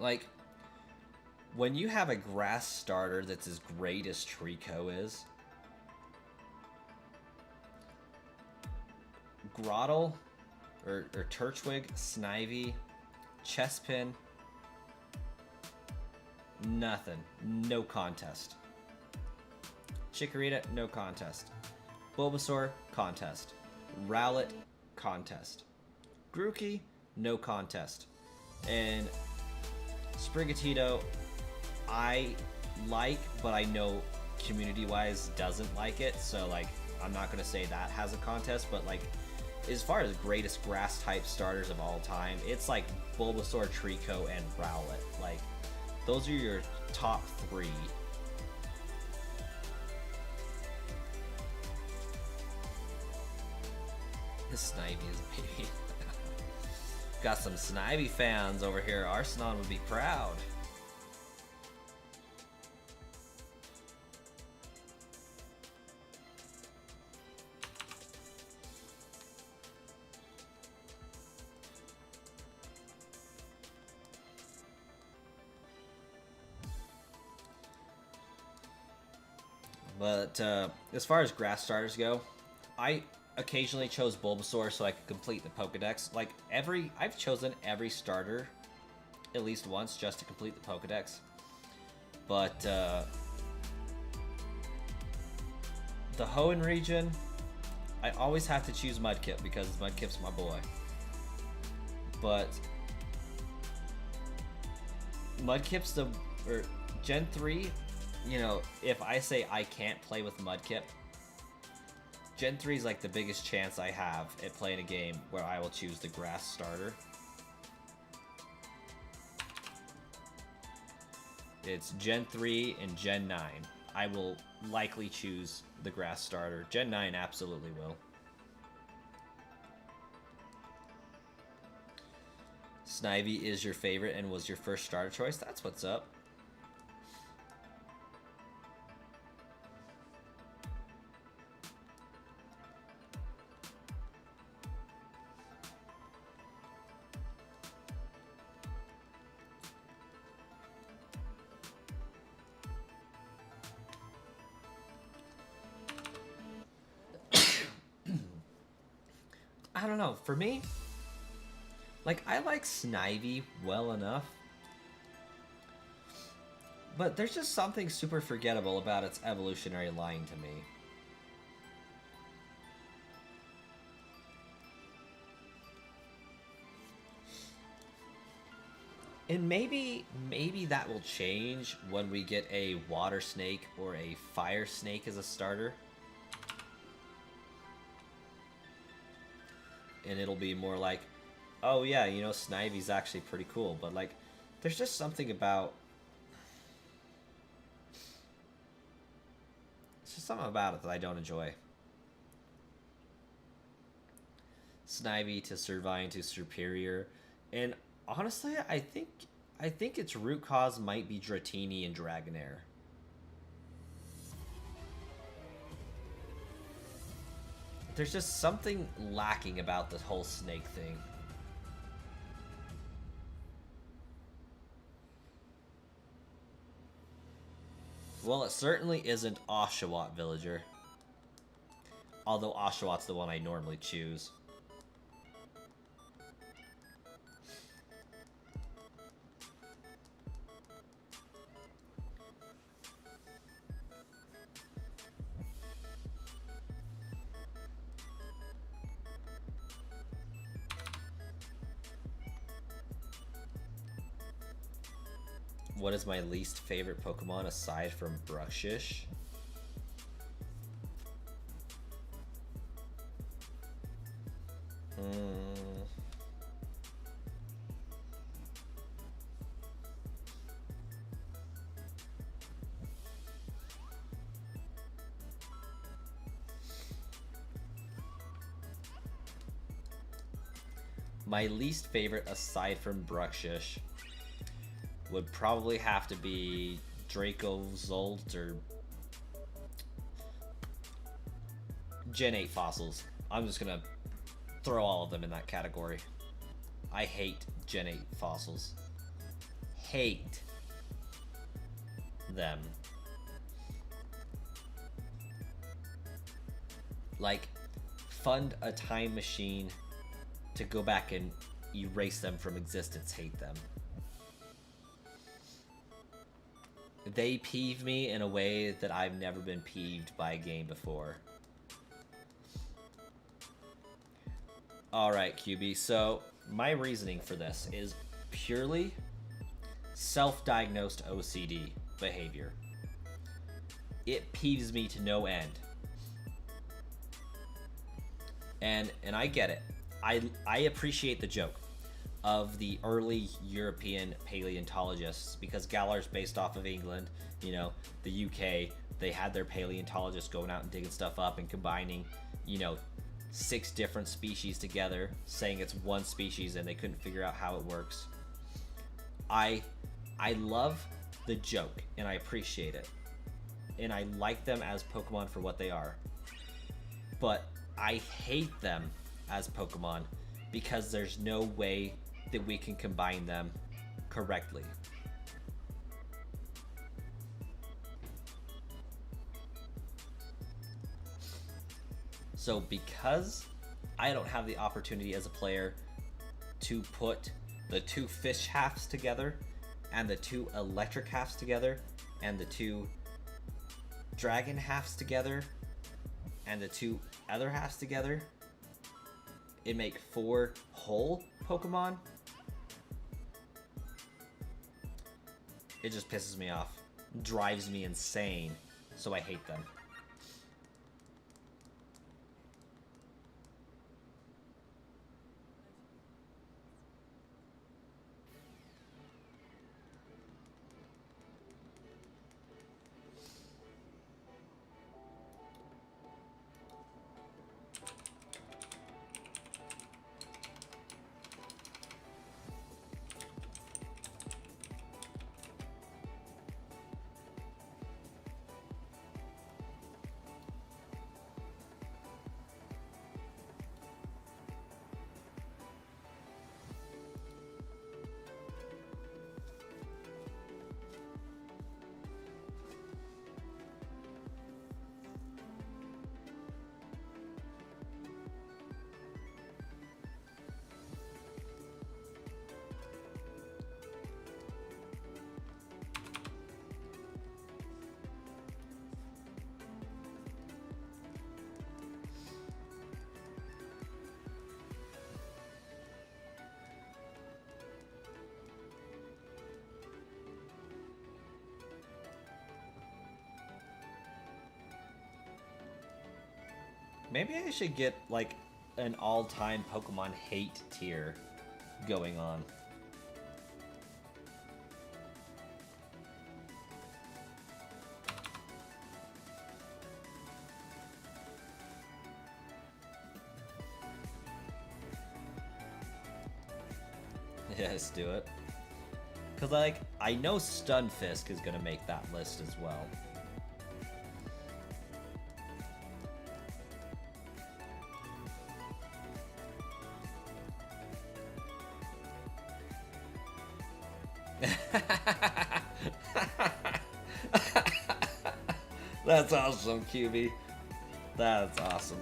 Like, when you have a grass starter that's as great as Trico is, Grottle, or Turtwig, Snivy, Chespin, nothing. No contest. Chikorita, no contest. Bulbasaur, contest. Rowlet, contest. Grookey, no contest. And Sprigatito, I like, but I know community-wise doesn't like it, so like I'm not gonna say that has a contest. But like, as far as greatest grass type starters of all time, it's like Bulbasaur, Trico, and Rowlet. Like, those are your top three. This Snivy is a baby. Got some Snivy fans over here. Arsenon would be proud. But as far as grass starters go, I occasionally chose Bulbasaur so I could complete the Pokedex. Like, I've chosen every starter at least once just to complete the Pokedex. But the Hoenn region, I always have to choose Mudkip because Mudkip's my boy. But Mudkip's Gen 3, you know, if I say I can't play with Mudkip, Gen 3 is like the biggest chance I have at playing a game where I will choose the grass starter. It's Gen 3 and Gen 9. I will likely choose the grass starter. Gen 9 absolutely will. Snivy is your favorite and was your first starter choice? That's what's up. I don't know, for me, like, I like Snivy well enough, but there's just something super forgettable about its evolutionary line to me. And maybe that will change when we get a water snake or a fire snake as a starter. And it'll be more like, oh yeah, you know, Snivy's actually pretty cool. But like, there's just something about... It's just something about it that I don't enjoy. Snivy to Servine to Superior. And honestly, I think its root cause might be Dratini and Dragonair. There's just something lacking about this whole snake thing. Well, it certainly isn't Oshawott, Villager. Although Oshawott the one I normally choose. What is my least favorite Pokemon aside from Bruxish? My least favorite aside from Bruxish would probably have to be Draco Zolt or Gen 8 fossils. I'm just gonna throw all of them in that category. I hate Gen 8 fossils. Hate them. Like, fund a time machine to go back and erase them from existence. Hate them. They peeve me in a way that I've never been peeved by a game before. Alright, QB, so my reasoning for this is purely self-diagnosed OCD behavior. It peeves me to no end. And I get it. I appreciate the joke of the early European paleontologists, because Galar's based off of England, you know, the UK, they had their paleontologists going out and digging stuff up and combining, you know, 6 different species together, saying it's one species and they couldn't figure out how it works. I love the joke and I appreciate it. And I like them as Pokemon for what they are. But I hate them as Pokemon because there's no way that we can combine them correctly. So because I don't have the opportunity as a player to put the 2 fish halves together and the 2 electric halves together and the 2 dragon halves together and the 2 other halves together, it make 4 whole Pokemon. It just pisses me off, drives me insane, so I hate them. Maybe I should get, like, an all-time Pokemon hate tier going on. Yeah, let's do it. Because, like, I know Stunfisk is going to make that list as well. That's awesome, QB. That's awesome.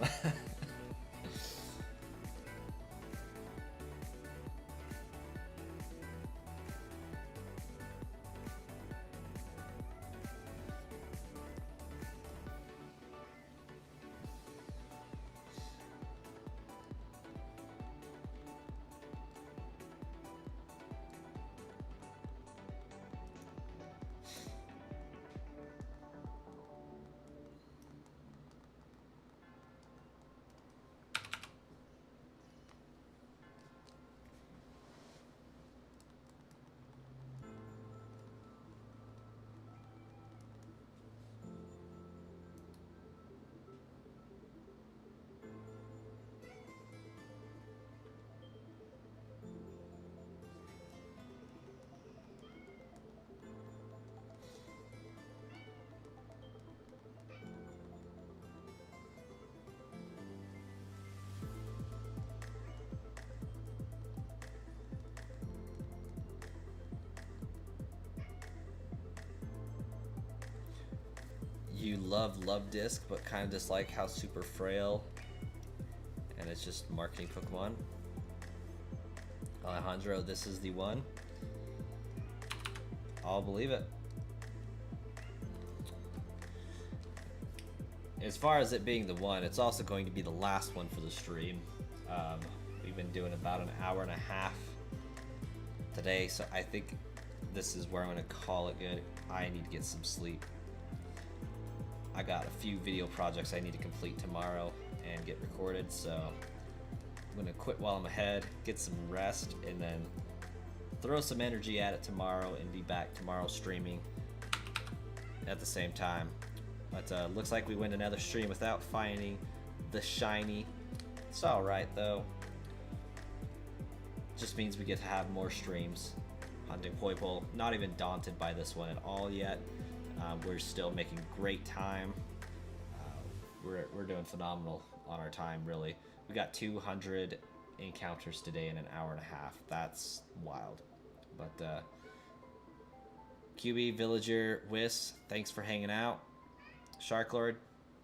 You love Disc, but kind of dislike how super frail and it's just marketing Pokemon. Alejandro, this is the one. I'll believe it. As far as it being the one, it's also going to be the last one for the stream. We've been doing about an hour and a half today, so I think this is where I'm going to call it good. I need to get some sleep. I got a few video projects I need to complete tomorrow and get recorded, so I'm gonna quit while I'm ahead, get some rest, and then throw some energy at it tomorrow and be back tomorrow streaming at the same time. But looks like we went another stream without finding the shiny. It's alright though. Just means we get to have more streams hunting Poipole. Not even daunted by this one at all yet. We're still making great time. We're doing phenomenal on our time, really. We got 200 encounters today in an hour and a half. That's wild. But QB, Villager, Whis, thanks for hanging out. Sharklord,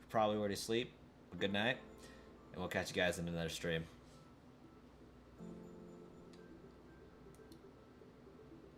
probably already asleep. But good night, and we'll catch you guys in another stream.